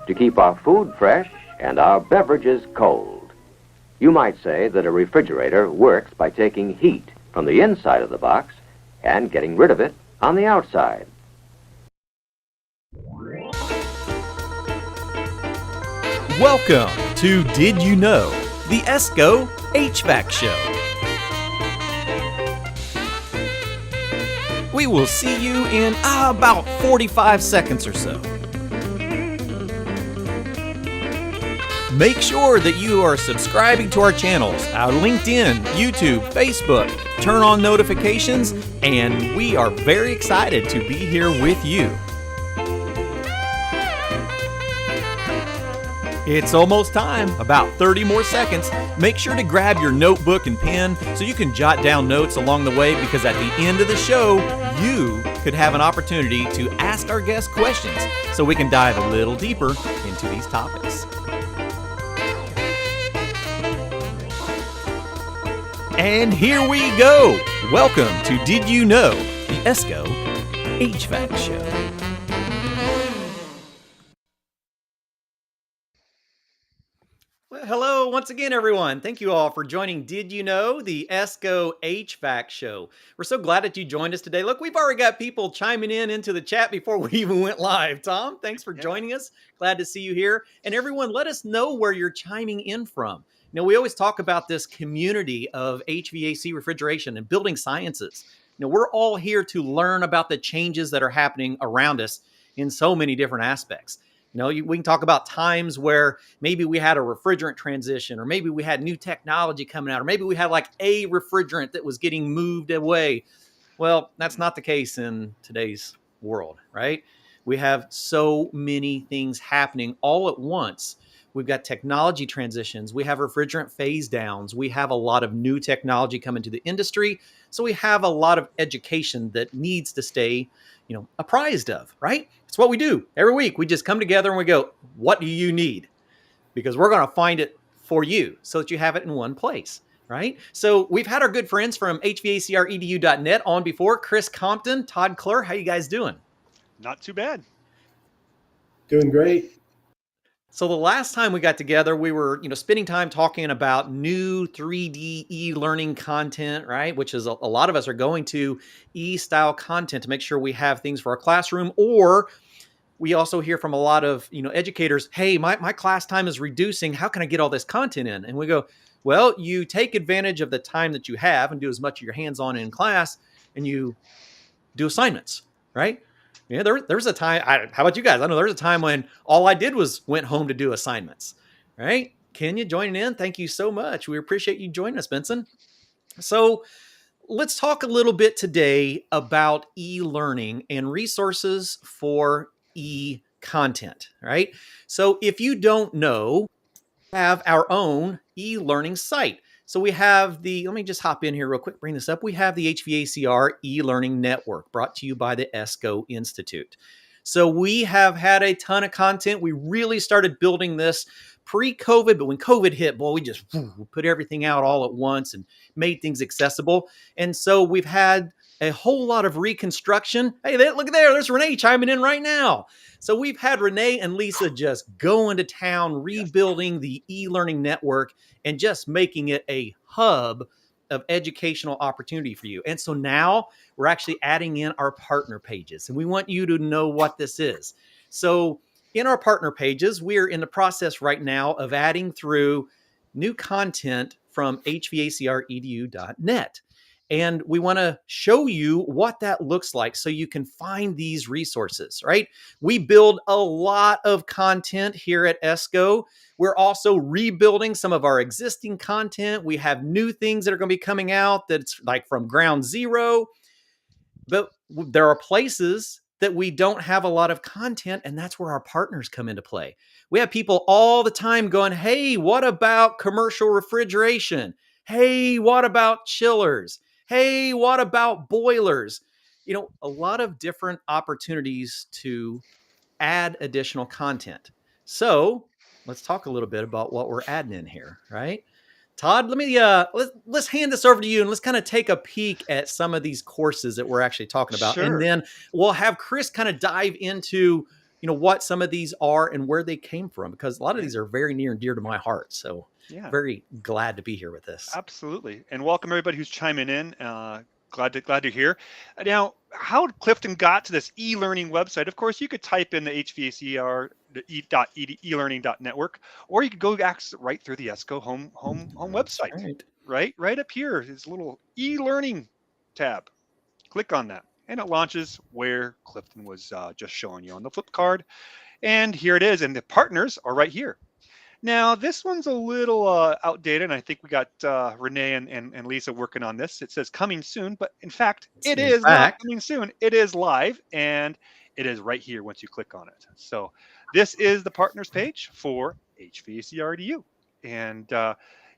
to keep our food fresh and our beverages cold. You might say that a refrigerator works by taking heat from the inside of the box and getting rid of it on the outside. Welcome to Did You Know? The ESCO HVAC Show. We will see you in about 45 seconds or so. Make sure that you are subscribing to our channels on LinkedIn, YouTube, Facebook. Turn on notifications, and we are very excited to be here with you. It's almost time, about 30 more seconds. Make sure to grab your notebook and pen so you can jot down notes along the way, because at the end of the show, you could have an opportunity to ask our guests questions so we can dive a little deeper into these topics. And here we go. Welcome to Did You Know? The ESCO HVAC Show. Well, hello once again, everyone. Thank you all for joining Did You Know? The ESCO HVAC Show. We're so glad that you joined us today. Look, we've already got people chiming into the chat before we even went live. Tom, thanks for joining us. Glad to see you here. And everyone, let us know where you're chiming in from. You know, we always talk about this community of HVAC refrigeration and building sciences. You know, we're all here to learn about the changes that are happening around us in so many different aspects. You know, we can talk about times where maybe we had a refrigerant transition, or maybe we had new technology coming out, or maybe we had like a refrigerant that was getting moved away. Well, that's not the case in today's world, right? We have so many things happening all at once. We've got technology transitions. We have refrigerant phase downs. We have a lot of new technology coming to the industry. So we have a lot of education that needs to stay, apprised of, right? It's what we do every week. We just come together and we go, what do you need? Because we're going to find it for you so that you have it in one place, right? So we've had our good friends from HVACRedu.net on before. Chris Compton, Todd Klur, how you guys doing? Not too bad. Doing great. So the last time we got together, we were, spending time talking about new 3D e-learning content, right? Which is a lot of us are going to e-style content to make sure we have things for our classroom. Or we also hear from a lot of, educators, hey, my class time is reducing. How can I get all this content in? And we go, well, you take advantage of the time that you have and do as much of your hands-on in class, and you do assignments, right? Yeah, there's a time. How about you guys? I know there's a time when all I did was went home to do assignments, right? Kenya joining in. Thank you so much. We appreciate you joining us, Benson. So let's talk a little bit today about e-learning and resources for e-content, right? So if you don't know, we have our own e-learning site. So we have let me just hop in here real quick, bring this up. We have the HVACR e-learning network brought to you by the ESCO Institute. So we have had a ton of content. We really started building this pre-COVID, but when COVID hit, boy, we just put everything out all at once and made things accessible. And so we've had a whole lot of reconstruction. Hey, look at there's Renee chiming in right now. So we've had Renee and Lisa just going to town, rebuilding the e-learning network and just making it a hub of educational opportunity for you. And so now we're actually adding in our partner pages, and we want you to know what this is. So in our partner pages, we're in the process right now of adding through new content from HVACRedu.net. And we want to show you what that looks like so you can find these resources, right? We build a lot of content here at ESCO. We're also rebuilding some of our existing content. We have new things that are going to be coming out that's like from ground zero. But there are places that we don't have a lot of content, and that's where our partners come into play. We have people all the time going, hey, what about commercial refrigeration? Hey, what about chillers? Hey, what about boilers? A lot of different opportunities to add additional content. So let's talk a little bit about what we're adding in here, right? Todd, let's hand this over to you, and let's kind of take a peek at some of these courses that we're actually talking about. Sure. And then we'll have Chris kind of dive into what some of these are and where they came from, because a lot of Yeah. these are very near and dear to my heart. So Yeah, very glad to be here with this. absolutely. And welcome everybody who's chiming in. Glad to hear. Now, how Clifton got to this e-learning website? Of course, you could type in the HVACR eLearning.network, or you could go access it right through the ESCO home That's website. right. Right up here is a little e-learning tab. Click on that, and it launches where Clifton was just showing you on the flip card. And here it is, and the partners are right here. Now, this one's a little outdated, and I think we got Renee and Lisa working on this. It says coming soon, but in fact, it In is not fact, coming soon. It is live, and it is right here once you click on it. So this is the partners page for HVACRDU. And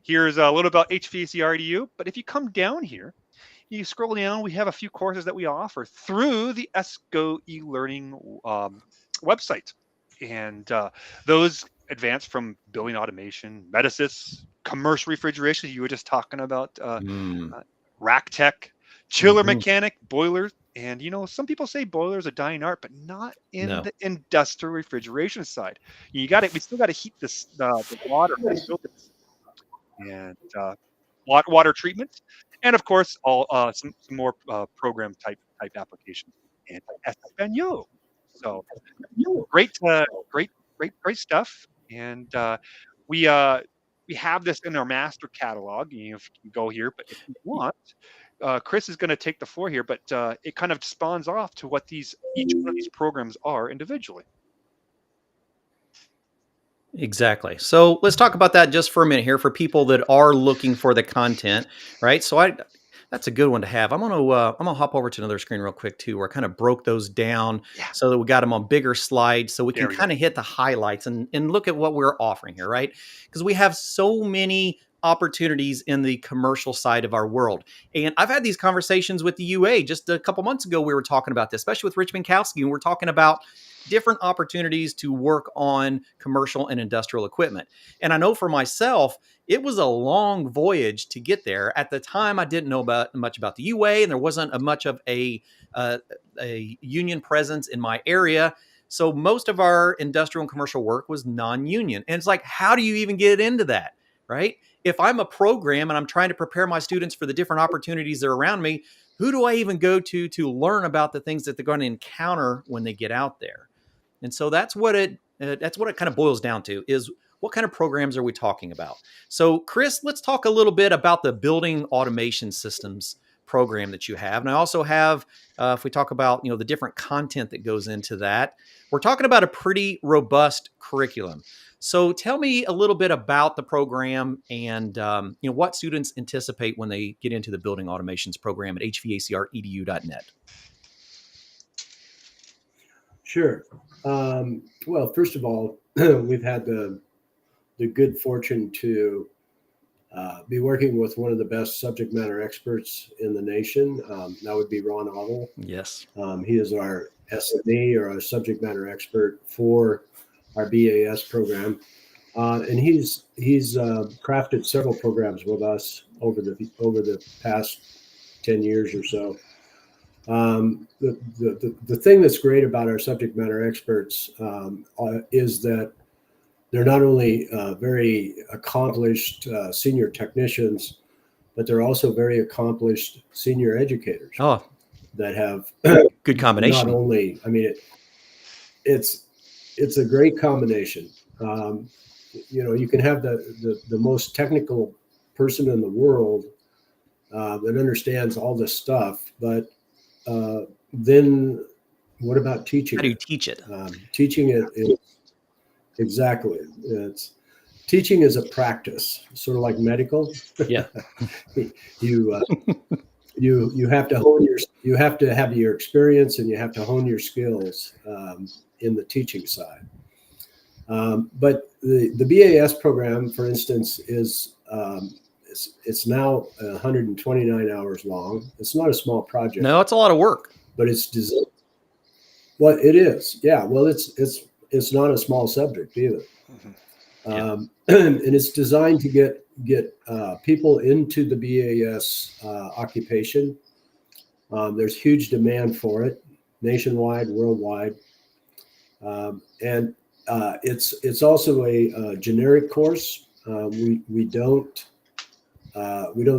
here's a little about HVACRDU. But if you come down here, you scroll down, we have a few courses that we offer through the ESCO e-learning website. And those advance from building automation, Metasys, commercial refrigeration, you were just talking about, rack tech, chiller mechanic, boilers. And, some people say boilers are a dying art, but not in No. the industrial refrigeration side. We still got to heat the water and water treatment, and of course, all some more program type applications and Espanol. So great, great stuff. And we have this in our master catalog. You can go here, but if you want, Chris is going to take the floor here. But it kind of spawns off to what each one of these programs are individually. Exactly. So let's talk about that just for a minute here for people that are looking for the content, right? So that's a good one to have. I'm gonna hop over to another screen real quick too, where I kind of broke those down so that we got them on bigger slides, so we can kind of hit the highlights and look at what we're offering here, right? Because we have so many opportunities in the commercial side of our world. And I've had these conversations with the UA just a couple months ago. We were talking about this, especially with Rich Minkowski, and we're talking about different opportunities to work on commercial and industrial equipment. And I know for myself, it was a long voyage to get there. At the time, I didn't know much about the UA, and there wasn't much of a union presence in my area. So most of our industrial and commercial work was non-union. And it's like, how do you even get into that, right? If I'm a program and I'm trying to prepare my students for the different opportunities that are around me, who do I even go to learn about the things that they're going to encounter when they get out there? And so that's what it kind of boils down to, is what kind of programs are we talking about? So Chris, let's talk a little bit about the building automation systems program that you have. And I also have, if we talk about, the different content that goes into that, we're talking about a pretty robust curriculum. So tell me a little bit about the program and, what students anticipate when they get into the building automations program at hvacredu.net. Sure. Well, first of all, we've had the good fortune to be working with one of the best subject matter experts in the nation. That would be Ron Ottle. Yes. He is our SME, or our subject matter expert for our BAS program. And he's crafted several programs with us over the past 10 years or so. The thing that's great about our subject matter experts is that they're not only very accomplished senior technicians, but they're also very accomplished senior educators. Oh, that have good combination. Not only, it's a great combination. You can have the most technical person in the world that understands all this stuff, but then what about teaching? How do you teach it? Teaching it is exactly. Teaching is a practice, sort of like medical. Yeah. You have to you have to have your experience, and you have to hone your skills in the teaching side. But the BAS program, for instance, is it's now 129 hours long. It's not a small project. No, it's a lot of work. But it's designed. Well, it is. Yeah. Well, it's not a small subject either. Mm-hmm. And it's designed to get people into the BAS occupation. There's huge demand for it, nationwide, worldwide. And it's also a generic course. We don't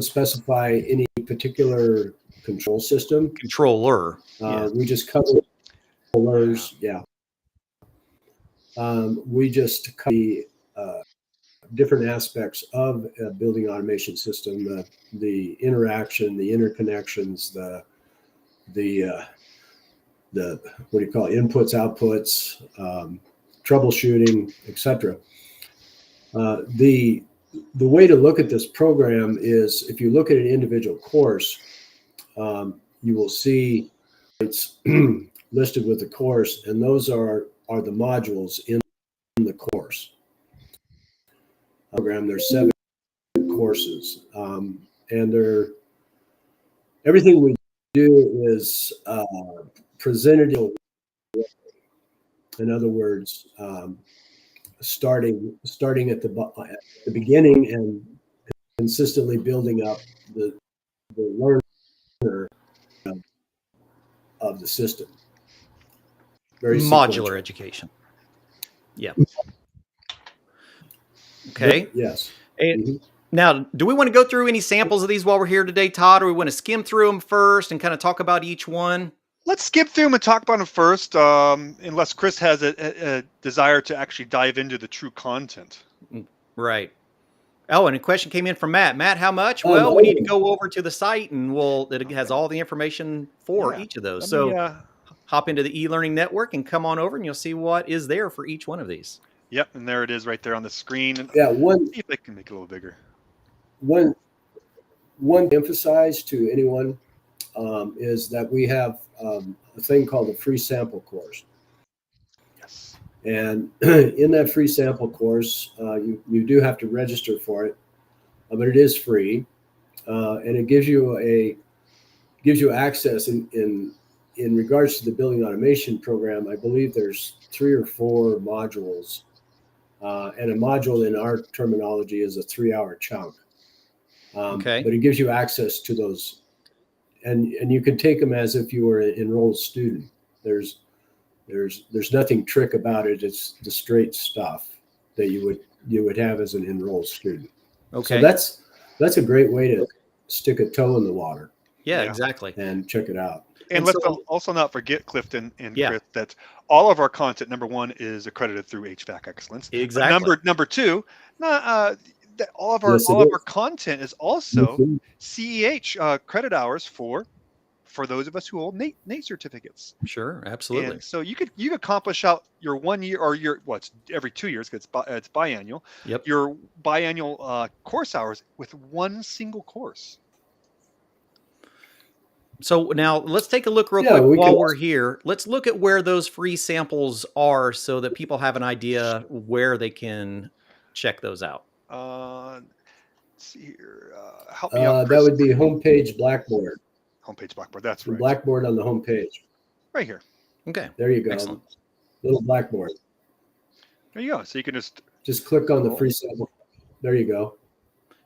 specify any particular control system. Controller. We just cover controllers. Yeah. We just cover the different aspects of a building automation system, the interaction, the interconnections, the what do you call it? Inputs, outputs, troubleshooting, etc. The way to look at this program is if you look at an individual course, you will see it's listed with the course, and those are the modules in the course program. There's 7 courses, and everything we do is presented. In other words, starting at the beginning and consistently building up the learner of the system. Very Modular sequential. education. Yeah. Okay. Yes. And now, do we want to go through any samples of these while we're here today, Todd, or we want to skim through them first and kind of talk about each one? Let's skip through them and talk about them first, unless Chris has a desire to actually dive into the true content. Right. Oh, and a question came in from Matt. Matt, how much? Well, we need to go over to the site, and it has all the information for each of those. So hop into the eLearning network and come on over, and you'll see what is there for each one of these. Yep, and there it is right there on the screen. And yeah, see if I can make it a little bigger. One emphasize to anyone is that we have a thing called a free sample course. Yes. And in that free sample course, you do have to register for it, but it is free, and it gives you access in regards to the building automation program. I believe there's 3 or 4 modules, and a module in our terminology is a 3-hour chunk. Okay. But it gives you access to those, and you can take them as if you were an enrolled student. There's nothing trick about it. It's the straight stuff that you would have as an enrolled student. Okay. So that's a great way to stick a toe in the water. Yeah, exactly. And check it out. And let's also not forget, Clifton and Chris, that all of our content, number 1, is accredited through HVAC Excellence. Exactly. Number 2, that all of our content is also CEH credit hours for those of us who hold NATE certificates. Sure, absolutely. And so you could accomplish out your 1 year or it's every 2 years because it's biannual. Yep. Your biannual course hours with 1 single course. So now let's take a look real quick while we're here. Let's look at where those free samples are so that people have an idea where they can check those out. Let's see here. Help me out, That would be homepage Blackboard. Homepage Blackboard. That's right. Blackboard on the homepage. Right here. Okay. There you go. Excellent. Little Blackboard. There you go. So you can just click on the free sample. There you go.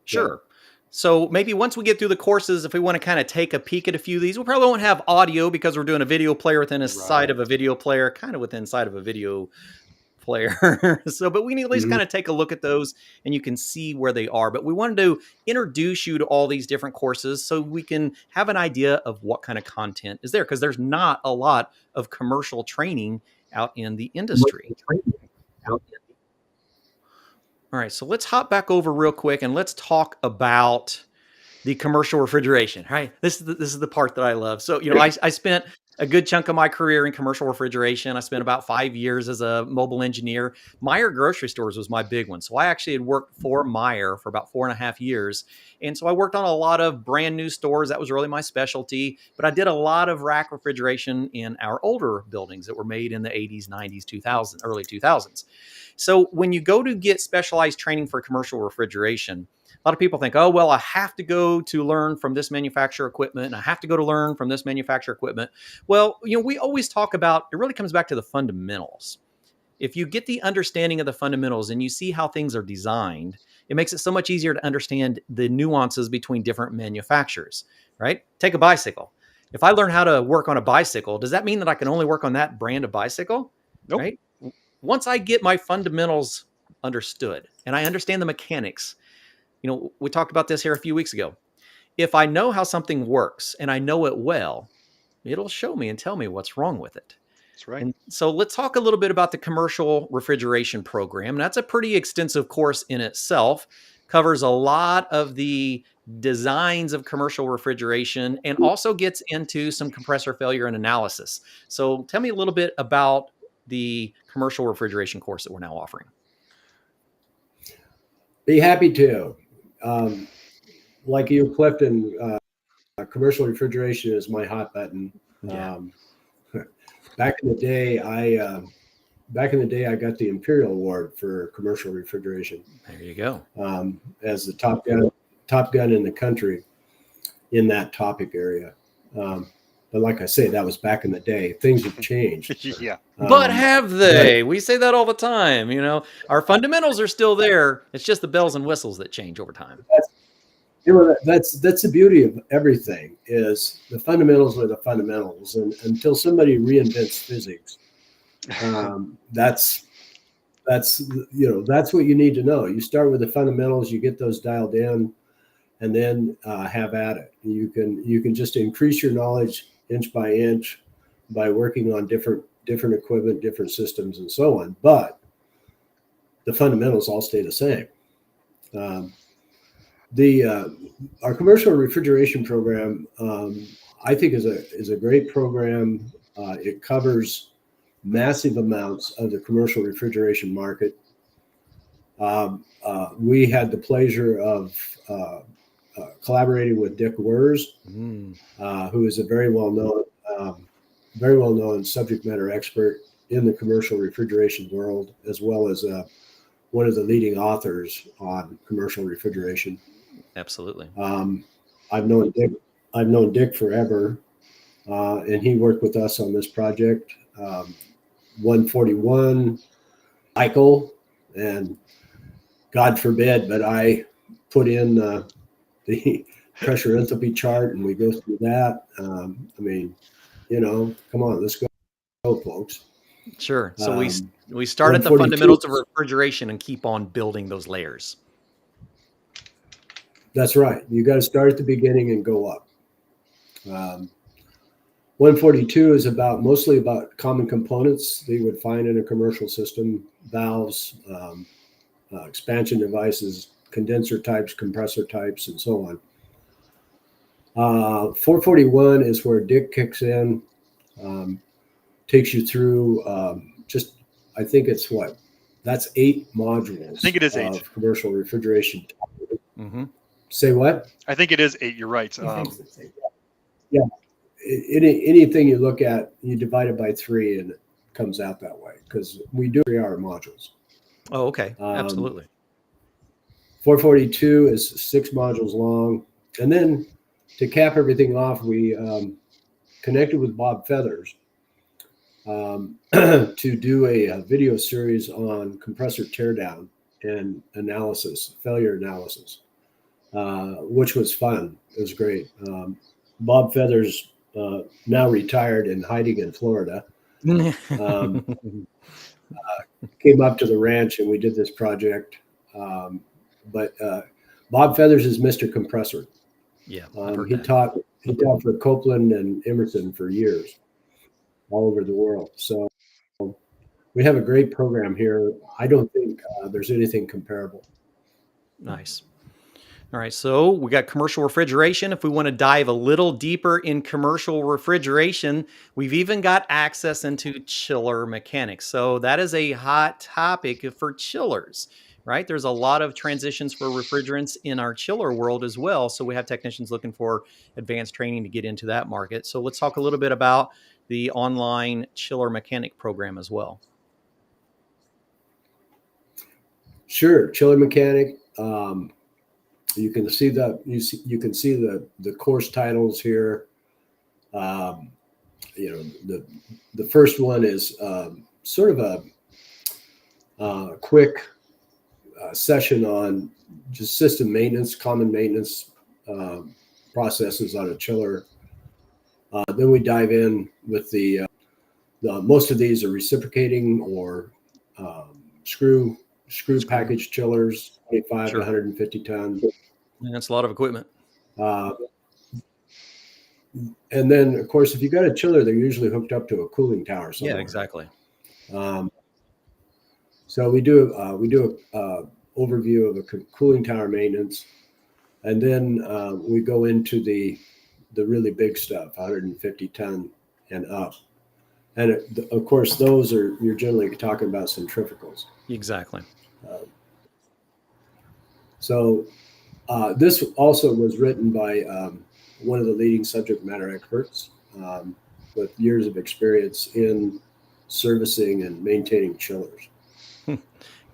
Sure. Yeah. So maybe once we get through the courses, if we want to kind of take a peek at a few of these, we probably won't have audio because we're doing a video player within a side of a video player, kind of within side of a video player. But we need at least kind of take a look at those and you can see where they are. But we wanted to introduce you to all these different courses so we can have an idea of what kind of content is there, because there's not a lot of commercial training out in the industry. All right, so let's hop back over real quick and let's talk about the commercial refrigeration. All right, this is the part that I love. So, I spent a good chunk of my career in commercial refrigeration. I spent about 5 years as a mobile engineer. Meijer grocery stores was my big one. So I actually had worked for Meijer for about 4.5 years. And so I worked on a lot of brand new stores. That was really my specialty. But I did a lot of rack refrigeration in our older buildings that were made in the 80s, 90s, 2000s, early 2000s. So when you go to get specialized training for commercial refrigeration, a lot of people think, oh, well, I have to go to learn from this manufacturer equipment, and I have to go to learn from this manufacturer equipment. Well, we always talk about, it really comes back to the fundamentals. If you get the understanding of the fundamentals and you see how things are designed, it makes it so much easier to understand the nuances between different manufacturers, right? Take a bicycle. If I learn how to work on a bicycle, does that mean that I can only work on that brand of bicycle? Nope. Right? once I get my fundamentals understood and I understand the mechanics, we talked about this here a few weeks ago. If I know how something works and I know it well, it'll show me and tell me what's wrong with it. That's right. And so let's talk a little bit about the commercial refrigeration program. That's a pretty extensive course in itself, covers a lot of the designs of commercial refrigeration and also gets into some compressor failure and analysis. So tell me a little bit about the commercial refrigeration course that we're now offering. Be happy to. Like you, Clifton, commercial refrigeration is my hot button. Yeah. Back in the day, I got the Imperial Award for commercial refrigeration. There you go. As the top gun in the country in that topic area. But like I say, that was back in the day. Things have changed. Yeah. But have they? We say that all the time. Our fundamentals are still there. It's just the bells and whistles that change over time. That's the beauty of everything, is the fundamentals are the fundamentals, and until somebody reinvents physics, that's what you need to know. You start with the fundamentals, you get those dialed in, and then have at it. You can just increase your knowledge inch by inch by working on different equipment, different systems, and so on. But the fundamentals all stay the same. Our commercial refrigeration program, I think, is a great program. It covers massive amounts of the commercial refrigeration market. We had the pleasure of collaborating with Dick Wers, who is a very well known subject matter expert in the commercial refrigeration world, as well as one of the leading authors on commercial refrigeration. Absolutely. I've known Dick forever, and he worked with us on this project. 141 cycle, and God forbid, but I put in the pressure enthalpy chart, and we go through that. Come on, let's go, folks. Sure. So we start at the fundamentals of refrigeration and keep on building those layers. That's right. You got to start at the beginning and go up. 142 is mostly about common components that you would find in a commercial system: valves, expansion devices, condenser types, compressor types, and so on. 441 is where Dick kicks in, takes you through I think it's that's 8 modules. I think it is 8 of commercial refrigeration. Mm-hmm. Say what? I think it is 8. You're right. Yeah. Anything you look at, you divide it by 3, and it comes out that way, because we do 3-hour modules. Oh, okay. Absolutely. 442 is 6 modules long. And then to cap everything off, we connected with Bob Feathers to do a video series on compressor teardown and analysis, failure analysis, which was fun. It was great. Bob Feathers, now retired and hiding in Florida, came up to the ranch, and we did this project. But Bob Feathers is Mr. Compressor. Yeah, he taught for Copeland and Emerson for years, all over the world. So we have a great program here. I don't think there's anything comparable. Nice. All right, so we got commercial refrigeration. If we want to dive a little deeper in commercial refrigeration, we've even got access into chiller mechanics. So that is a hot topic for chillers, right? There's a lot of transitions for refrigerants in our chiller world as well. So we have technicians looking for advanced training to get into that market. So let's talk a little bit about the online chiller mechanic program as well. Sure, chiller mechanic. You can see the course titles here. The first one is sort of a quick session on just system maintenance, common maintenance processes on a chiller. Then we dive in with the most of these are reciprocating or screw package chillers, 25 to 150 ton. And that's a lot of equipment. And then, of course, if you got a chiller, they're usually hooked up to a cooling tower somewhere. Yeah, exactly. So we do a overview of a cooling tower maintenance, and then we go into the really big stuff, 150 ton and up. And of course, those you're generally talking about centrifugals. Exactly. So this also was written by one of the leading subject matter experts with years of experience in servicing and maintaining chillers.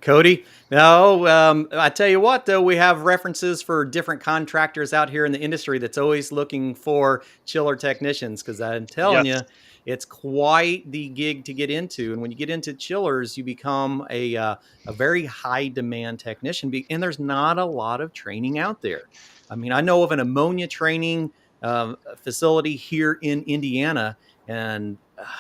Cody, no, I tell you what, though, we have references for different contractors out here in the industry that's always looking for chiller technicians, because I'm telling you, it's quite the gig to get into. And when you get into chillers, you become a very high demand technician, and there's not a lot of training out there. I mean, I know of an ammonia training facility here in Indiana, and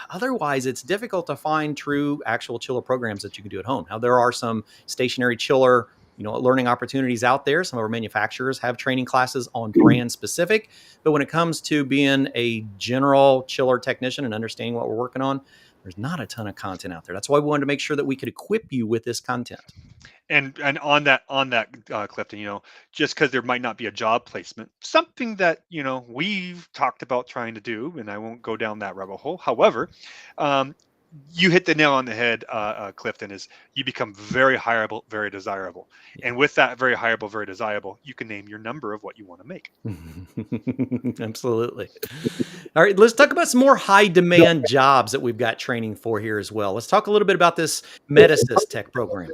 otherwise it's difficult to find true actual chiller programs that you can do at home. Now, there are some stationary chiller, learning opportunities out there. Some of our manufacturers have training classes on brand specific, but when it comes to being a general chiller technician and understanding what we're working on, there's not a ton of content out there. That's why we wanted to make sure that we could equip you with this content. And on that Clifton, just because there might not be a job placement, something that we've talked about trying to do, and I won't go down that rabbit hole. However, you hit the nail on the head, Clifton, is you become very hireable, very desirable. Yeah. And with that very hireable, very desirable, you can name your number of what you want to make. Absolutely. All right, let's talk about some more high demand jobs that we've got training for here as well. Let's talk a little bit about this Metasys Tech program.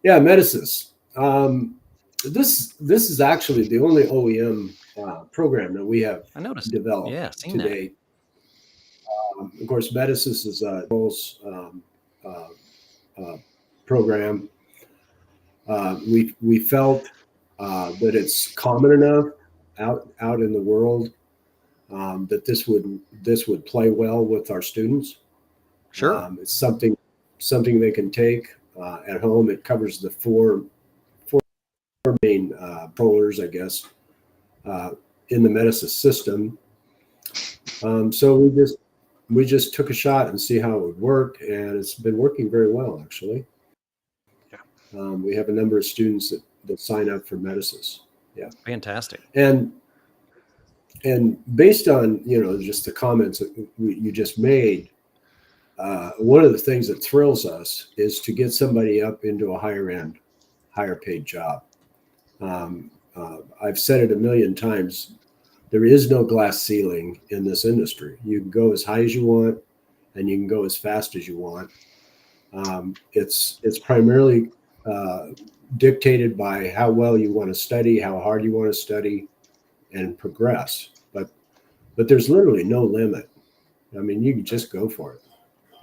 Yeah, Metasys. This is actually the only OEM program that we have developed to date. Of course, Metasys is a program. We felt that it's common enough out in the world that this would play well with our students. Sure, it's something they can take at home. It covers the four main controllers, I guess, in the Metasys system. So we just took a shot and see how it would work, and it's been working very well, actually. Yeah. We have a number of students that sign up for Metasys. Yeah. Fantastic. And based on just the comments that you just made, one of the things that thrills us is to get somebody up into a higher paid job. I've said it a million times. There is no glass ceiling in this industry. You can go as high as you want, and you can go as fast as you want. It's primarily dictated by how well you want to study, how hard you want to study, and progress. But there's literally no limit. I mean, you can just go for it.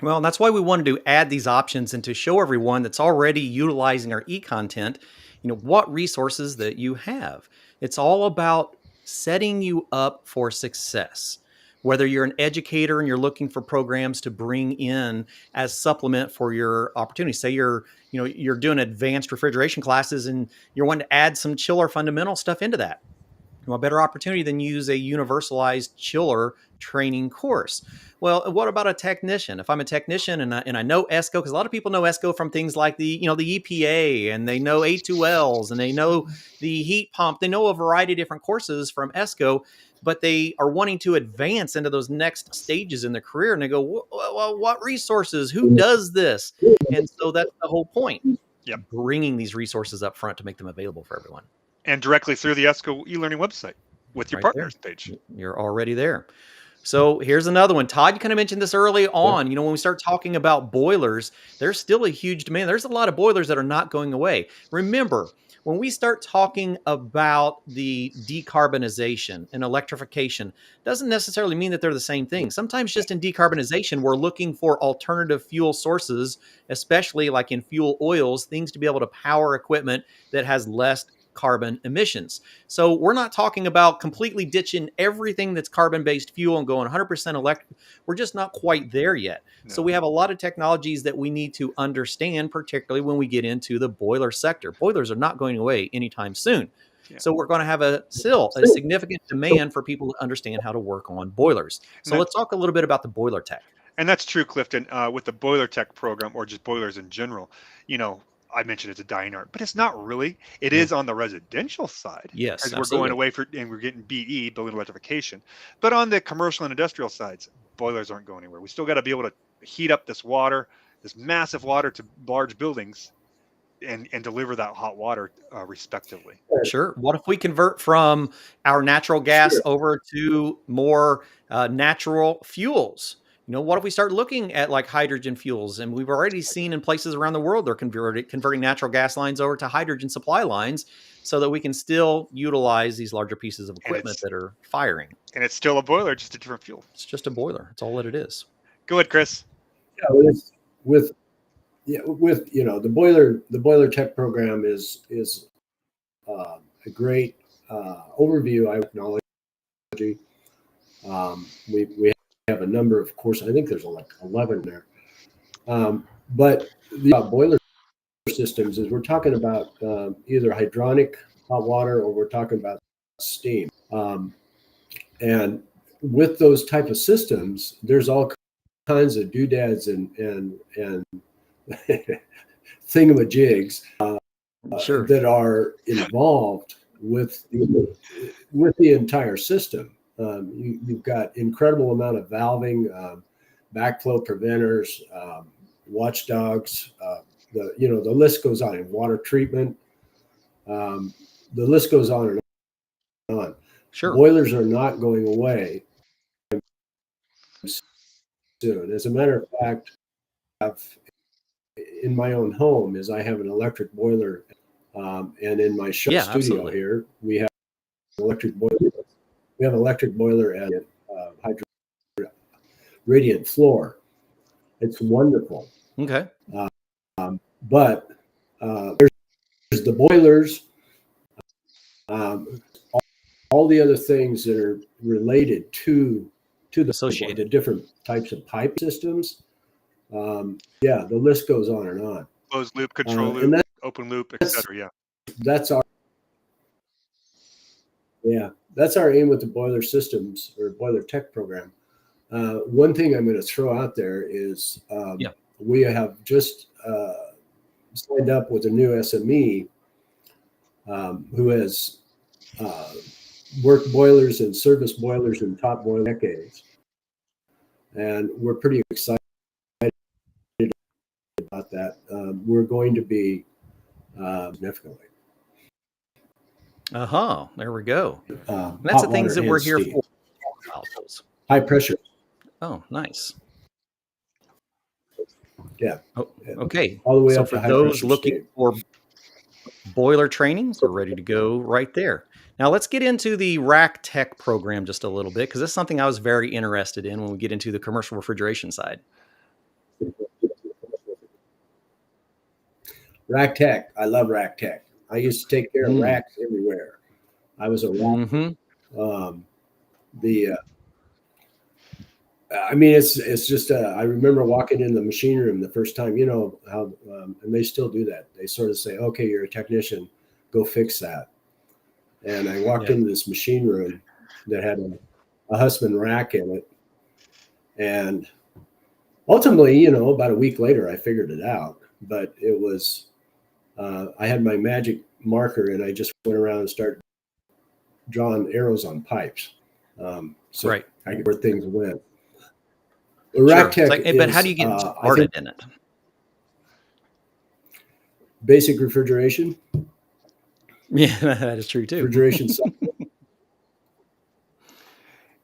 Well, that's why we wanted to add these options and to show everyone that's already utilizing our e-content, what resources that you have. It's all about setting you up for success. Whether you're an educator and you're looking for programs to bring in as supplement for your opportunities. Say you're doing advanced refrigeration classes and you're wanting to add some chiller fundamental stuff into that. A better opportunity than use a universalized chiller training course. Well, what about a technician? If I'm a technician and I know ESCO, because a lot of people know ESCO from things like the EPA, and they know A2Ls, and they know the heat pump. They know a variety of different courses from ESCO, but they are wanting to advance into those next stages in their career. And they go, well, what resources? Who does this? And so that's the whole point. Yep. Bringing these resources up front to make them available for everyone. And directly through the ESCO eLearning website with your partners page. You're already there. So here's another one. Todd, you kind of mentioned this early on. When we start talking about boilers, there's still a huge demand. There's a lot of boilers that are not going away. Remember, when we start talking about the decarbonization and electrification, doesn't necessarily mean that they're the same thing. Sometimes just in decarbonization, we're looking for alternative fuel sources, especially like in fuel oils, things to be able to power equipment that has less carbon emissions. So we're not talking about completely ditching everything that's carbon-based fuel and going 100% electric. We're just not quite there yet. No. So we have a lot of technologies that we need to understand, particularly when we get into the boiler sector. Boilers are not going away anytime soon. Yeah. So we're going to have a significant demand for people to understand how to work on boilers. So let's talk a little bit about the boiler tech. And that's true, Clifton, with the boiler tech program, or just boilers in general. I mentioned it's a dying art, but it's not really. It is on the residential side. Yes, as we're going away and we're getting BE, building electrification. But on the commercial and industrial sides, boilers aren't going anywhere. We still got to be able to heat up this water, this massive water, to large buildings and deliver that hot water respectively. Sure. What if we convert from our natural gas over to more natural fuels? What if we start looking at like hydrogen fuels? And we've already seen in places around the world, they're converting natural gas lines over to hydrogen supply lines so that we can still utilize these larger pieces of equipment that are firing. And it's still a boiler, just a different fuel. It's just a boiler. That's all that it is. Go ahead, Chris. Yeah, with the boiler tech program is a great overview. I acknowledge. We have a number of courses. I think there's like 11 there. But the boiler systems is we're talking about either hydronic hot water or we're talking about steam. And with those type of systems, there's all kinds of doodads and thingamajigs that are involved with the entire system. You've got incredible amount of valving, backflow preventers, watchdogs. The list goes on. In water treatment, the list goes on and on. Sure. Boilers are not going away soon. As a matter of fact, in my own home I have an electric boiler, and in my studio here we have an electric boiler. We have an electric boiler at radiant floor. It's wonderful. Okay. But there's the boilers, all the other things that are related to the different types of pipe systems. The list goes on and on. Closed loop, control loop, open loop, etc. That's our aim with the boiler systems or boiler tech program. One thing I'm going to throw out there is we have just signed up with a new SME who has worked boilers and service boilers and top boiler decades. And we're pretty excited about that. We're going to be significantly. There we go. That's the things that we're here for. High pressure. Oh, nice. Yeah. Oh, okay. All the way so up for to high those looking state. for boiler training, we're ready to go right there. Now let's get into the rack tech program just a little bit, because that's something I was very interested in when we get into the commercial refrigeration side. Rack tech. I love rack tech. I used to take care of racks everywhere. I was a rack. It's just. I remember walking in the machine room the first time. How, and they still do that. They sort of say, "Okay, you're a technician. Go fix that." And I walked into this machine room that had a Husband rack in it, and ultimately, about a week later, I figured it out. But it was. I had my magic marker and I just went around and started drawing arrows on pipes. I knew where things went. The rack tech but how do you get started in it? Basic refrigeration. Yeah, that is true too. Refrigeration cycle.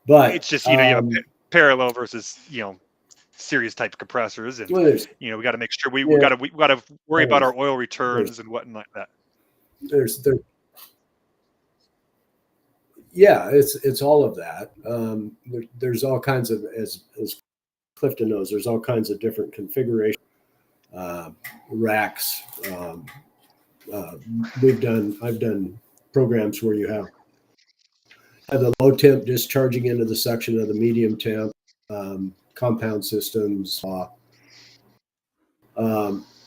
But it's just, you have parallel versus, serious type compressors, and we got to make sure we got to worry about our oil returns and whatnot like that. It's all of that. There's all kinds of, as Clifton knows, there's all kinds of different configuration racks. I've done programs where you have the low temp discharging into the section of the medium temp, compound systems.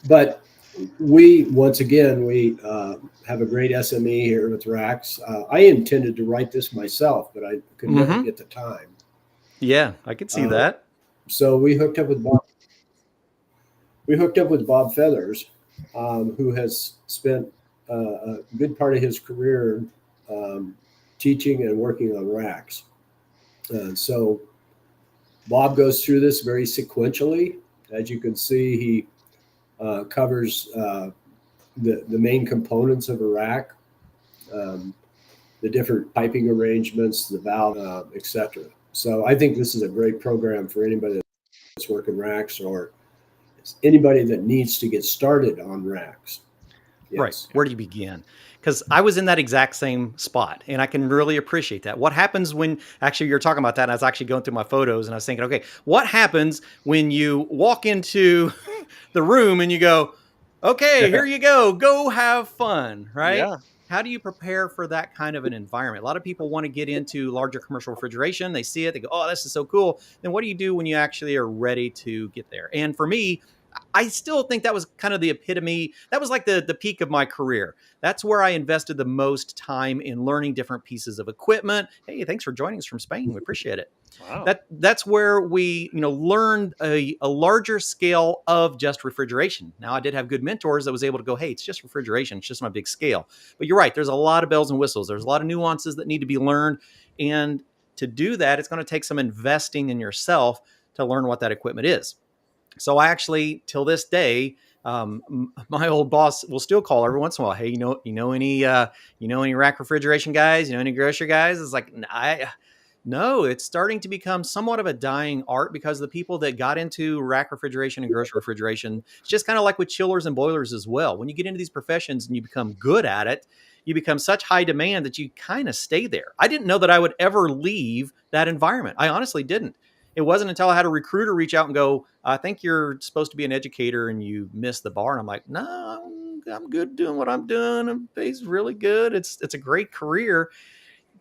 But once again, we have a great SME here with racks. I intended to write this myself, but I could never get the time. Yeah, I could see that. So we hooked up with Bob. We hooked up with Bob Feathers, who has spent a good part of his career teaching and working on racks. So Bob goes through this very sequentially. As you can see, he covers the main components of a rack, the different piping arrangements, the valve, etc. So I think this is a great program for anybody that's working racks or anybody that needs to get started on racks. Yes. Right. Where do you begin? Because I was in that exact same spot, and I can really appreciate that. What happens when, actually, you're talking about that, and I was actually going through my photos, and I was thinking, okay, what happens when you walk into the room and you go, okay, here you go have fun, right? Yeah. How do you prepare for that kind of an environment? A lot of people want to get into larger commercial refrigeration. They see it, they go, oh, this is so cool. Then what do you do when you actually are ready to get there? And for me, I still think that was kind of the epitome. That was like the peak of my career. That's where I invested the most time in learning different pieces of equipment. Hey, thanks for joining us from Spain. We appreciate it. Wow. That's where we, learned a larger scale of just refrigeration. Now, I did have good mentors that was able to go, hey, it's just refrigeration. It's just on a big scale. But you're right. There's a lot of bells and whistles. There's a lot of nuances that need to be learned. And to do that, it's going to take some investing in yourself to learn what that equipment is. So I actually, till this day, my old boss will still call every once in a while. Hey, you know any rack refrigeration guys? You know any grocery guys? It's like, no, it's starting to become somewhat of a dying art because the people that got into rack refrigeration and grocery refrigeration, it's just kind of like with chillers and boilers as well. When you get into these professions and you become good at it, you become such high demand that you kind of stay there. I didn't know that I would ever leave that environment. I honestly didn't. It wasn't until I had a recruiter reach out and go, I think you're supposed to be an educator and you missed the bar. And I'm like, no, I'm good doing what I'm doing. It pays really good. It's a great career.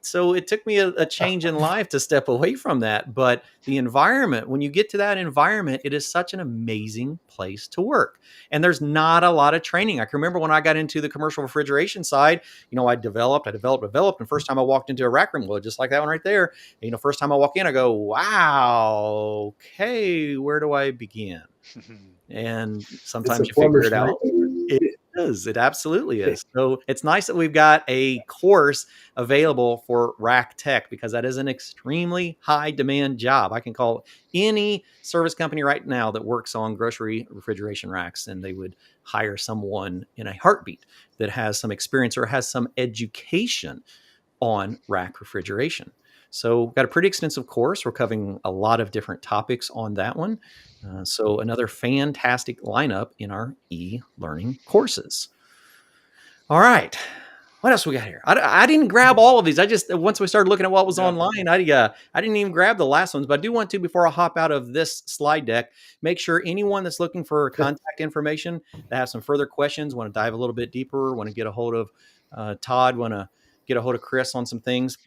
So it took me a change in life to step away from that. But the environment, when you get to that environment, it is such an amazing place to work. And there's not a lot of training. I can remember when I got into the commercial refrigeration side, I developed. And first time I walked into a rack room, well, just like that one right there, first time I walk in, I go, wow, okay, where do I begin? And sometimes you figure it out. It is. It absolutely is. So it's nice that we've got a course available for rack tech because that is an extremely high demand job. I can call any service company right now that works on grocery refrigeration racks and they would hire someone in a heartbeat that has some experience or has some education on rack refrigeration. So we've got a pretty extensive course. We're covering a lot of different topics on that one. So another fantastic lineup in our e-learning courses. All right. What else we got here? I didn't grab all of these. I just, once we started looking at what was online, I didn't even grab the last ones, but I do want to, before I hop out of this slide deck, make sure anyone that's looking for contact information, that have some further questions, want to dive a little bit deeper, want to get a hold of Todd, want to get a hold of Chris on some things.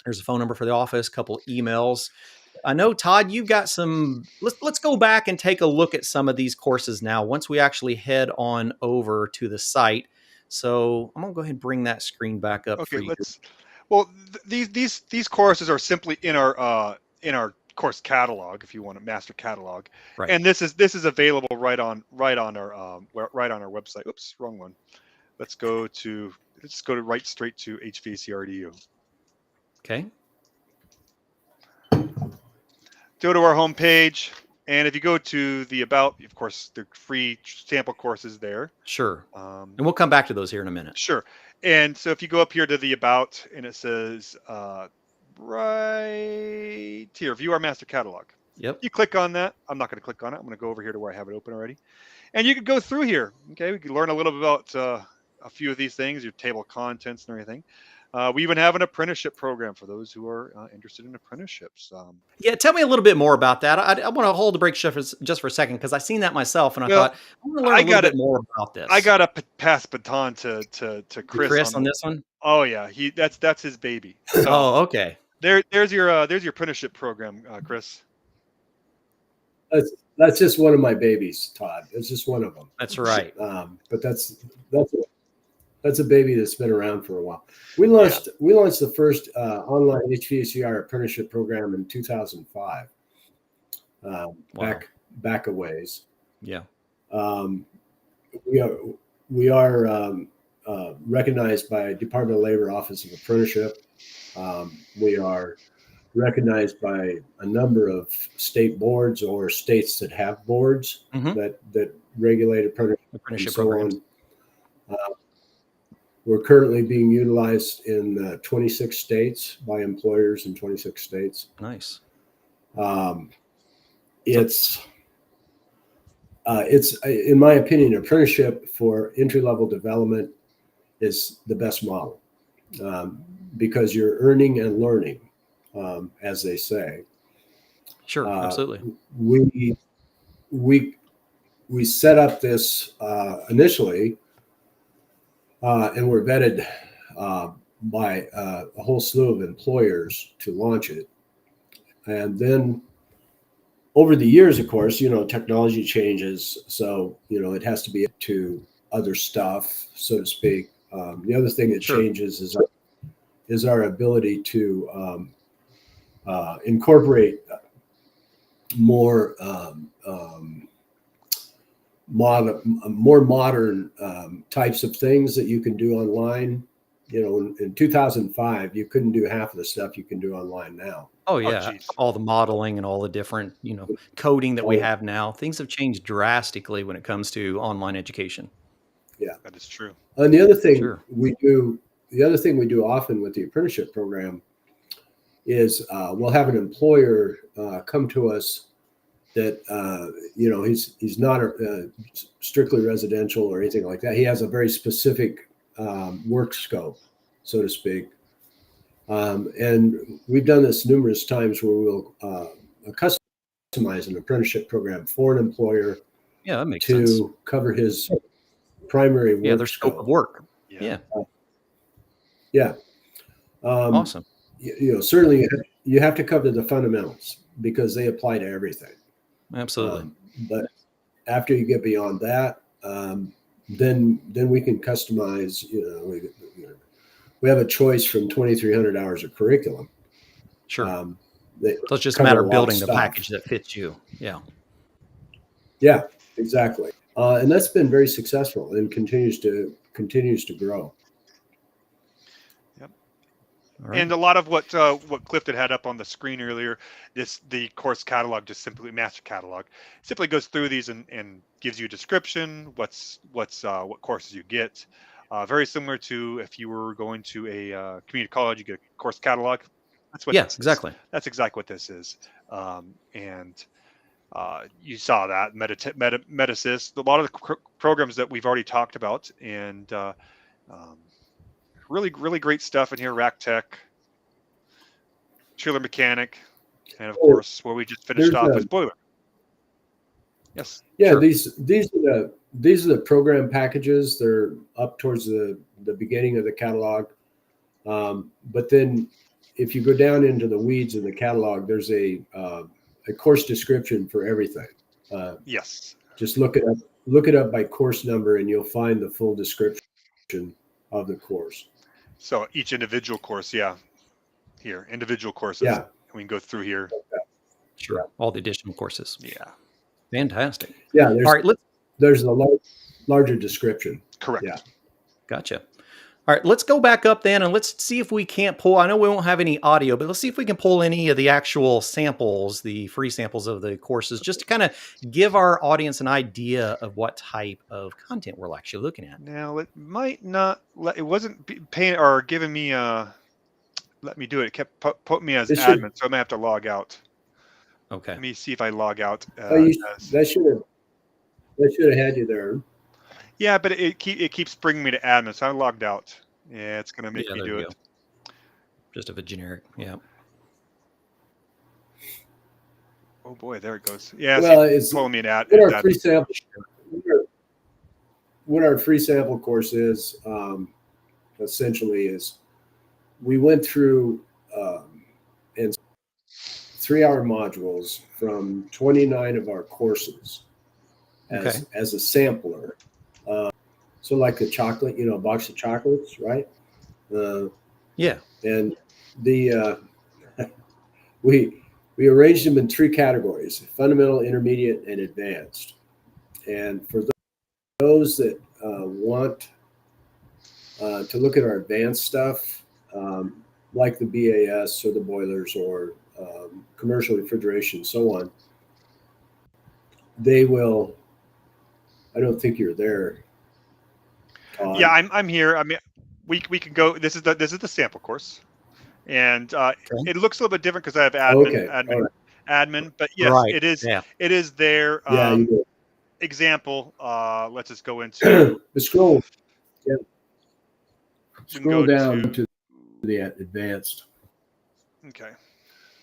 There's a phone number for the office, a couple emails. I know, Todd, you've got some. Let's go back and take a look at some of these courses now once we actually head on over to the site. So I'm going to go ahead and bring that screen back up for you. These courses are simply in our course catalog, if you want a master catalog. Right. And this is available right on our website. Oops, wrong one. Let's go right straight to HVACR. Okay. Go to our home page, and if you go to the About, of course, the free sample courses there. Sure. And we'll come back to those here in a minute. Sure. And so if you go up here to the About, and it says right here, View Our Master Catalog. Yep. You click on that. I'm not going to click on it. I'm going to go over here to where I have it open already. And you can go through here. Okay, we can learn a little bit about a few of these things, your table of contents and everything. We even have an apprenticeship program for those who are interested in apprenticeships. Yeah, tell me a little bit more about that. I want to hold the break just for a second because I seen that myself, and I Well, thought I want to learn a little bit more about this. I got to pass baton to Chris on this one. Oh yeah, that's his baby. So Oh, okay. There's your apprenticeship program, Chris. That's just one of my babies, Todd. It's just one of them. That's right. But that's a baby that's been around for a while. We launched the first online HVACR apprenticeship program in 2005. Wow. Back a ways. Yeah. We are recognized by Department of Labor Office of Apprenticeship. We are recognized by a number of state boards or states that have boards that regulate apprenticeship programs. We're currently being utilized in 26 states by employers in 26 states. Nice. It's in my opinion, apprenticeship for entry-level development is the best model because you're earning and learning, as they say. Sure, absolutely. We set up this initially, and we're vetted by a whole slew of employers to launch it, and then over the years, of course, technology changes, so it has to be up to other stuff, so to speak. The other thing that changes is our ability to incorporate more modern types of things that you can do online. In 2005, you couldn't do half of the stuff you can do online now. Oh yeah, all the modeling and all the different, coding that we have now. Things have changed drastically when it comes to online education. Yeah, that is true. And the other thing we do often with the apprenticeship program is we'll have an employer come to us that he's not strictly residential or anything like that. He has a very specific work scope, so to speak. And we've done this numerous times where we'll customize an apprenticeship program for an employer that makes sense. To cover his primary work their scope of work. Awesome. Certainly you have to cover the fundamentals because they apply to everything. Absolutely. But after you get beyond that, then we can customize. We have a choice from 2,300 hours of curriculum. Sure. So it's just a matter of building the package that fits you. Yeah. Yeah, exactly. And that's been very successful and continues to grow. Yep. Right. And a lot of what Clifton had up on the screen earlier, the course catalog, just simply master catalog, simply goes through these and gives you a description, what courses you get. Very similar to if you were going to a community college, you get a course catalog. That's what. Yes, exactly. That's exactly what this is. You saw that Metasys, a lot of the programs that we've already talked about, and really, really great stuff in here. Rack Tech, Chiller Mechanic, and of course, where we just finished off with Boiler. Yes. Yeah, sure. These are the program packages. They're up towards the beginning of the catalog. But then if you go down into the weeds of the catalog, there's a course description for everything. Yes. Just look it up by course number and you'll find the full description of the course. So each individual course, here, individual courses. Yeah. We can go through here. Sure. All the additional courses. Yeah. Fantastic. Yeah. All right. There's a larger description. Correct. Yeah. Gotcha. All right, let's go back up then and let's see if we can't pull. I know we won't have any audio, but let's see if we can pull any of the actual samples, the free samples of the courses, just to kind of give our audience an idea of what type of content we're actually looking at. Now, it might not, it wasn't paying or giving me, let me do it. It kept putting me as admin, so I might have to log out. Okay. Let me see if I log out. That should have had you there. Yeah, but it keeps bringing me to admin, so I logged out. Yeah, it's going to make me do it. Just of a generic. Yeah. Oh boy, there it goes. Yeah, Well, so it's pulling me an ad. what our free sample. What our free sample course is essentially is we went through and 3-hour modules from 29 of our courses as a sampler. So like a chocolate, a box of chocolates, right? Yeah. And the we arranged them in 3 categories: fundamental, intermediate, and advanced. And for those that want to look at our advanced stuff, like the BAS or the boilers or commercial refrigeration, so on, they will. I don't think you're there, Todd. Yeah, I'm here. I mean, we can go. This is the sample course, and it looks a little bit different because I have admin. But yes, Right. it is. Yeah. It is their You do. example. Let's just go into the scroll. Yeah. we can Scroll go down to the advanced. Okay.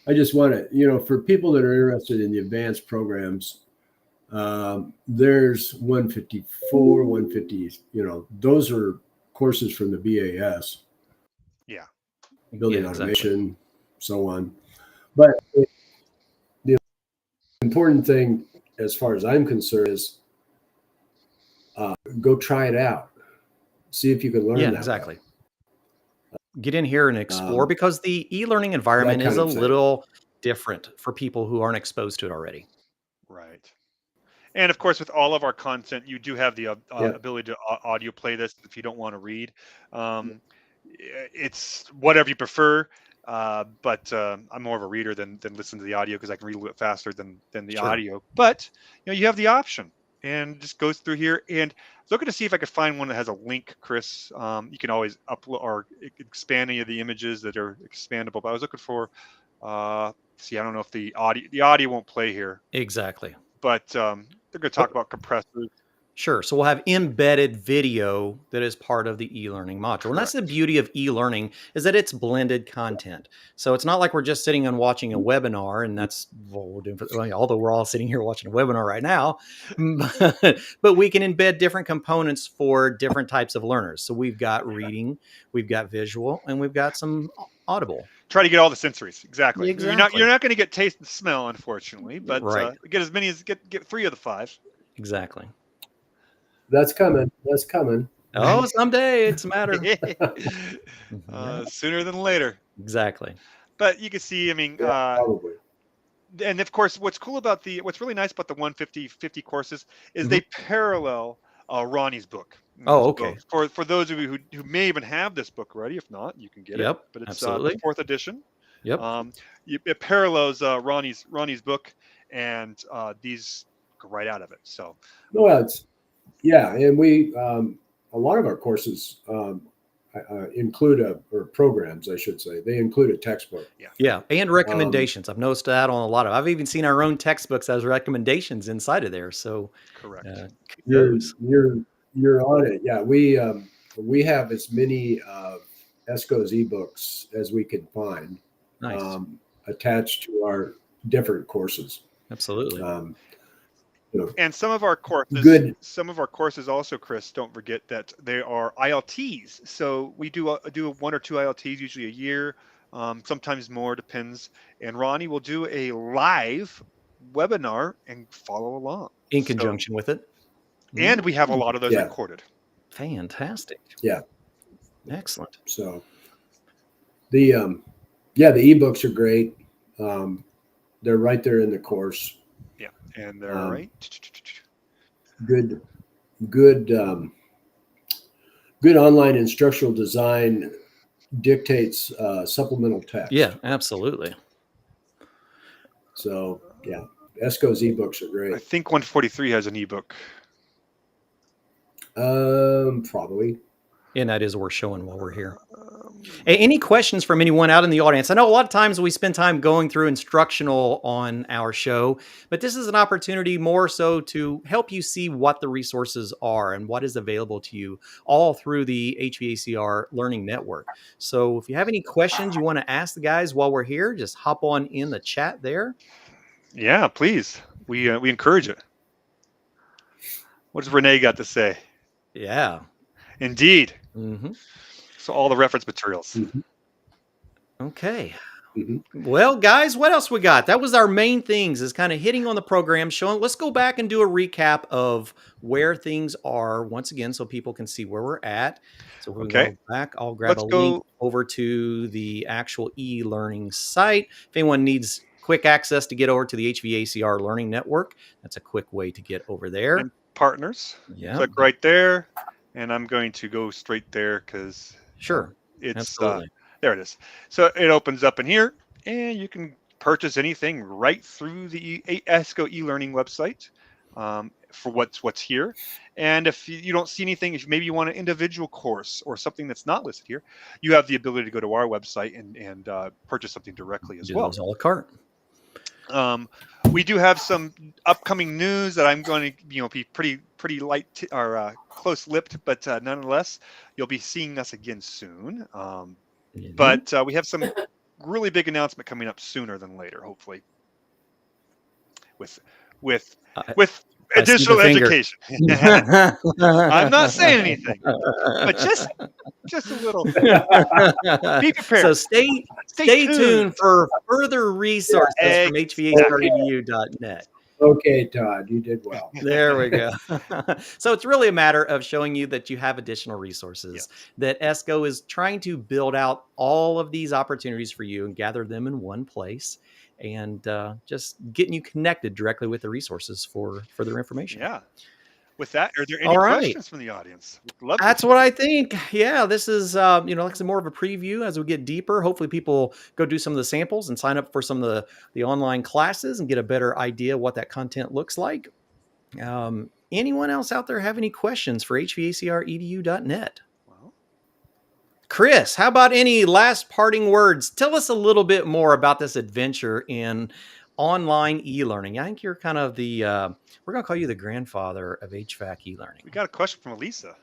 I just want to, for people that are interested in the advanced programs, there's 154, 150, those are courses from the BAS. Yeah. Building automation, so on. But the important thing, as far as I'm concerned, is go try it out. See if you can learn that. Exactly. Get in here and explore, because the e-learning environment is a little different for people who aren't exposed to it already. Right. And of course, with all of our content, you do have the ability to audio play this if you don't want to read. It's whatever you prefer. But I'm more of a reader than listen to the audio, because I can read a little bit faster than the audio. But you have the option, and just goes through here. And looking to see if I could find one that has a link, Chris. You can always upload or expand any of the images that are expandable. But I was looking for. See, I don't know if the audio won't play here. Exactly. But they're going to talk about compressors. Sure. So we'll have embedded video that is part of the e-learning module. Correct. And that's the beauty of e-learning, is that it's blended content. So it's not like we're just sitting and watching a webinar, and that's what we're doing. Although we're all sitting here watching a webinar right now, but we can embed different components for different types of learners. So we've got reading, we've got visual, and we've got some audible. Try to get all the sensories. Exactly. Exactly. You're not going to get taste and smell, unfortunately, but get as many as get 3 of the 5. Exactly. That's coming. That's coming. Oh, someday. It's a matter. Sooner than later. Exactly. But you can see, I mean, probably. And of course, what's really nice about the 150 courses is they parallel Ronnie's book. Oh, okay. For those of you who may even have this book already, if not, you can get it. But it's the 4th edition. Yep. It parallels Ronnie's book, and these go right out of it. So. Well, and we a lot of our courses include or programs, I should say, they include a textbook. Yeah, and recommendations. I've noticed that on a lot of. I've even seen our own textbooks as recommendations inside of there. So correct. You're on it. Yeah, we have as many ESCO's ebooks as we can find. Nice. Attached to our different courses. Absolutely. And some of our courses, also, Chris, don't forget that they are ILTs. So we do 1 or 2 ILTs, usually a year, sometimes more, depends. And Ronnie will do a live webinar and follow along in conjunction with it. And we have a lot of those recorded. Fantastic. Yeah. Excellent. So the ebooks are great. They're right there in the course. Yeah, and they're right. Good online instructional design dictates supplemental text. Yeah, absolutely. So ESCO's ebooks are great. I think 143 has an ebook. Probably. And that is worth showing while we're here. Any questions from anyone out in the audience? I know a lot of times we spend time going through instructional on our show, but this is an opportunity more so to help you see what the resources are and what is available to you all through the HVACR Learning Network. So if you have any questions you want to ask the guys while we're here, just hop on in the chat there. Yeah, please. We encourage it. What does Renee got to say? Yeah. Indeed. Mm-hmm. So all the reference materials. Mhm. Okay. Mhm. Well, guys, what else we got? That was our main things, is kind of hitting on the program, showing. Let's go back and do a recap of where things are once again, so people can see where we're at. So if we Okay. go back, I'll grab Let's a link go. over to the actual e-learning site. If anyone needs quick access to get over to the HVACR Learning Network, that's a quick way to get over there. And partners. Yeah, Click right there. And I'm going to go straight there because sure. it's Absolutely. there it is. So it opens up in here, and you can purchase anything right through the ESCO e-learning website for what's here. And if you don't see anything, if maybe you want an individual course or something that's not listed here, you have the ability to go to our website and purchase something directly as Do well. those a la carte. We do have some upcoming news that I'm going to, be pretty light or close-lipped, but nonetheless, you'll be seeing us again soon. Mhm. But we have some really big announcement coming up sooner than later, hopefully, with I see the additional finger. education. I'm not saying anything, but just a little. Be prepared. So stay tuned for further resources from Exactly. HVACRedu.net. Okay, Todd, you did well. There we go. So it's really a matter of showing you that you have additional resources, Yes. that ESCO is trying to build out all of these opportunities for you and gather them in one place, and just getting you connected directly with the resources for further information. Yeah. With that, are there any All right. questions from the audience? We'd love to That's hear. what I think. Yeah, this is, like I said, more of a preview as we get deeper. Hopefully people go do some of the samples and sign up for some of the online classes and get a better idea what that content looks like. Anyone else out there have any questions for HVACRedu.net? Well, Chris, how about any last parting words? Tell us a little bit more about this adventure in online e-learning. I think you're kind of we're going to call you the grandfather of HVAC e-learning. we got a question from Elisa.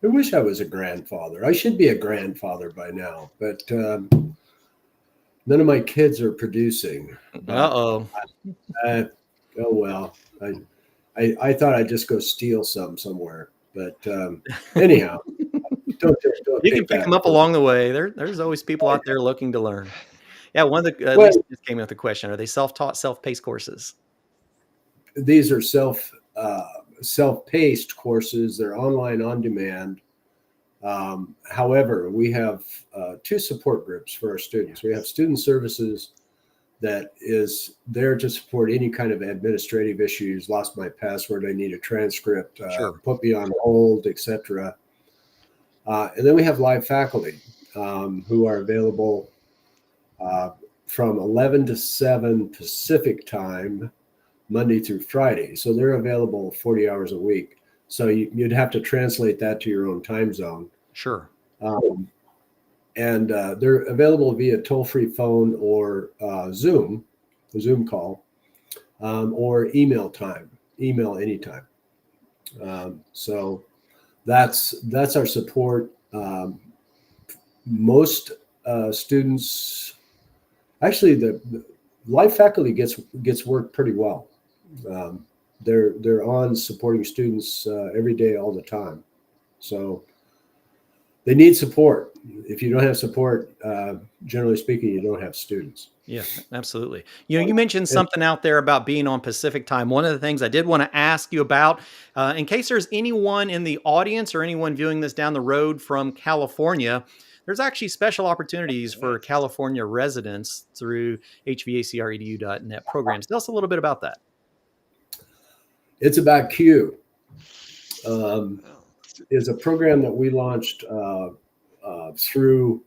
I wish I was a grandfather. I should be a grandfather by now, but none of my kids are producing. Uh-oh. Oh well. I thought I'd just go steal somewhere, but anyhow, don't You can pick them up along the way. There's always people out there looking to learn. Yeah, one of the Lisa just came with the question: are they self-taught, self-paced courses? These are self-paced courses. They're online on demand. However, we have two support groups for our students. We have student services that is there to support any kind of administrative issues, lost my password, I need a transcript, Sure. put me on hold, etc. And then we have live faculty who are available from 11 to 7 Pacific time, Monday through Friday. So they're available 40 hours a week. So you'd have to translate that to your own time zone. Sure. And they're available via toll-free phone or Zoom, a Zoom call, or email anytime. So that's our support. Most students, actually, the live faculty gets work pretty well. They're on supporting students every day, all the time. So they need support. If you don't have support, generally speaking, you don't have students. Yeah, absolutely. You mentioned something out there about being on Pacific time. One of the things I did want to ask you about, in case there's anyone in the audience or anyone viewing this down the road from California, there's actually special opportunities for California residents through HVACRedu.net programs. Tell us a little bit about that. It's about Q. Is a program that we launched through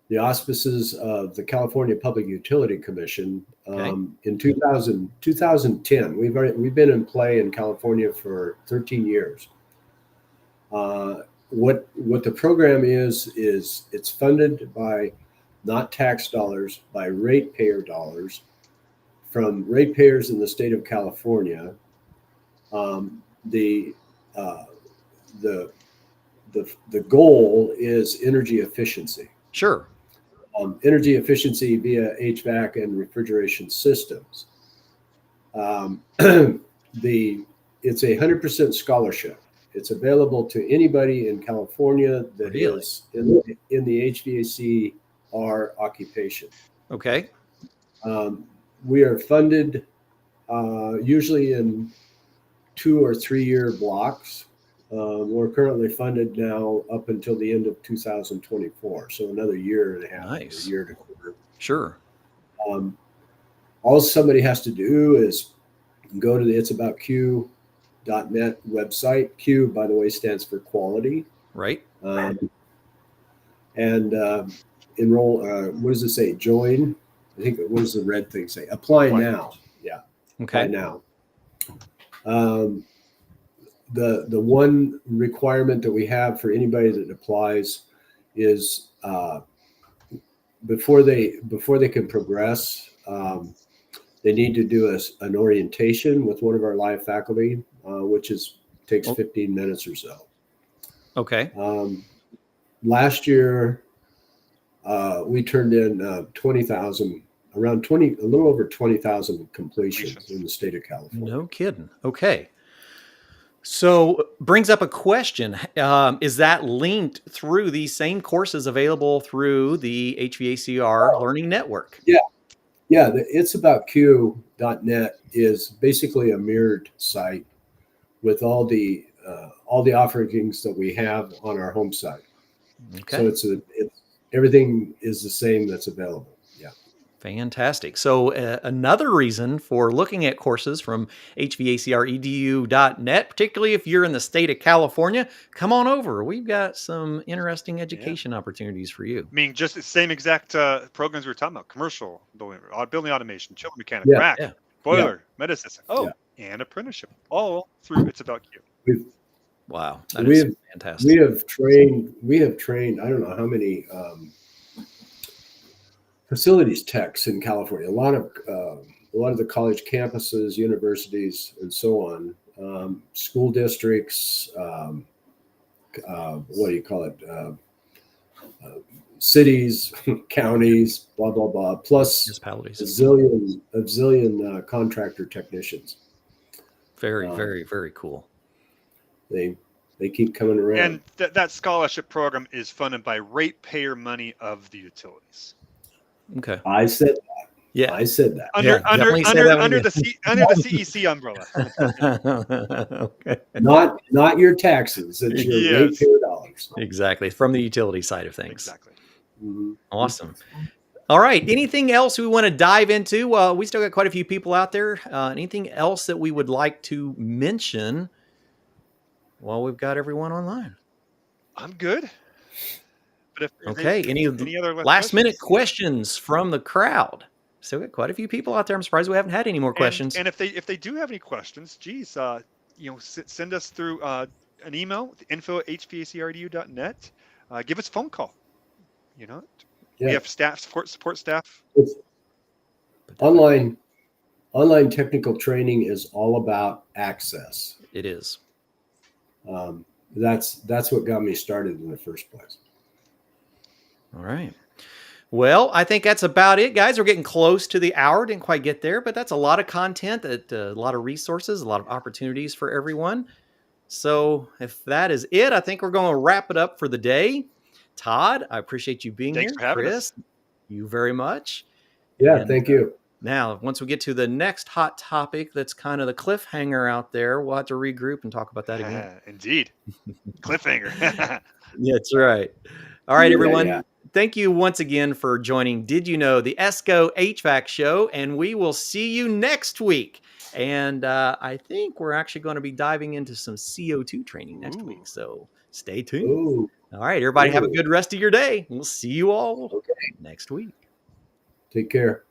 the auspices of the California Public Utility Commission in 2010. We've been in play in California for 13 years. what the program is it's funded by not tax dollars, by ratepayer dollars from ratepayers in the state of California. The goal is energy efficiency. Sure. Energy efficiency via HVAC and refrigeration systems. It's a 100% scholarship. It's available to anybody in California that Really? is in the HVACR occupation. Okay. We are funded usually in 2 or 3 year blocks. We're currently funded now up until the end of 2024, so another year and a half, Nice. a year and a quarter. Sure. All somebody has to do is go to the it'saboutq.net website. Q, by the way, stands for quality. Right. And enroll. What does it say? Join. I think. What does the red thing say? Apply now. Yeah. Okay. Apply now. The one requirement that we have for anybody that applies is before they can progress, they need to do an orientation with one of our live faculty, which takes 15 minutes or so. Okay. Last year, we turned in 20,000, a little over 20,000 completions in the state of California. No kidding. Okay. So brings up a question. Is that linked through these same courses available through the HVACR Learning Network? Yeah, the it'saboutq.net is basically a mirrored site with all the offerings that we have on our home site. Okay. So everything is the same that's available. Yeah. Fantastic. So another reason for looking at courses from HVACREDU.net, particularly if you're in the state of California, come on over. We've got some interesting education opportunities for you. I mean, just the same exact programs we were talking about: commercial building automation, chiller mechanic, rack, boiler, medicine, and apprenticeship, all through It's About Q. Wow, that is fantastic. We have trained. I don't know how many facilities techs in California. A lot of the college campuses, universities, and so on. School districts. What do you call it? Cities, counties, blah blah blah. Plus municipalities, a zillion contractor technicians. Very, very, very cool. They keep coming around. And that scholarship program is funded by ratepayer money of the utilities. Okay. I said that. Yeah, I said that. Under the CEC umbrella. Okay. Not your taxes. It's your ratepayer dollars. Exactly. From the utility side of things. Exactly. Mm-hmm. Awesome. All right. Anything else we want to dive into? We still got quite a few people out there. Anything else that we would like to mention while we've got everyone online? I'm good. But any other last minute questions from the crowd? Still got quite a few people out there. I'm surprised we haven't had any more questions. And if they do have any questions, geez, send us through an email, info@hvacrdu.net. Give us a phone call. We have staff support staff. Online technical training is all about access. It is. That's what got me started in the first place. All right. Well, I think that's about it, guys. We're getting close to the hour. Didn't quite get there, but that's a lot of content, a lot of resources, a lot of opportunities for everyone. So if that is it, I think we're going to wrap it up for the day. Todd, I appreciate you being Thanks here. for having Chris, you very much. Yeah, thank you. Now, once we get to the next hot topic, that's kind of the cliffhanger out there, we'll have to regroup and talk about that again. Indeed. Cliffhanger. That's right. All right, everyone. Yeah. Thank you once again for joining Did You Know, the ESCO HVAC show, and we will see you next week. And I think we're actually going to be diving into some CO2 training next week, so stay tuned. Ooh. All right, everybody, have a good rest of your day. We'll see you all next week. Take care.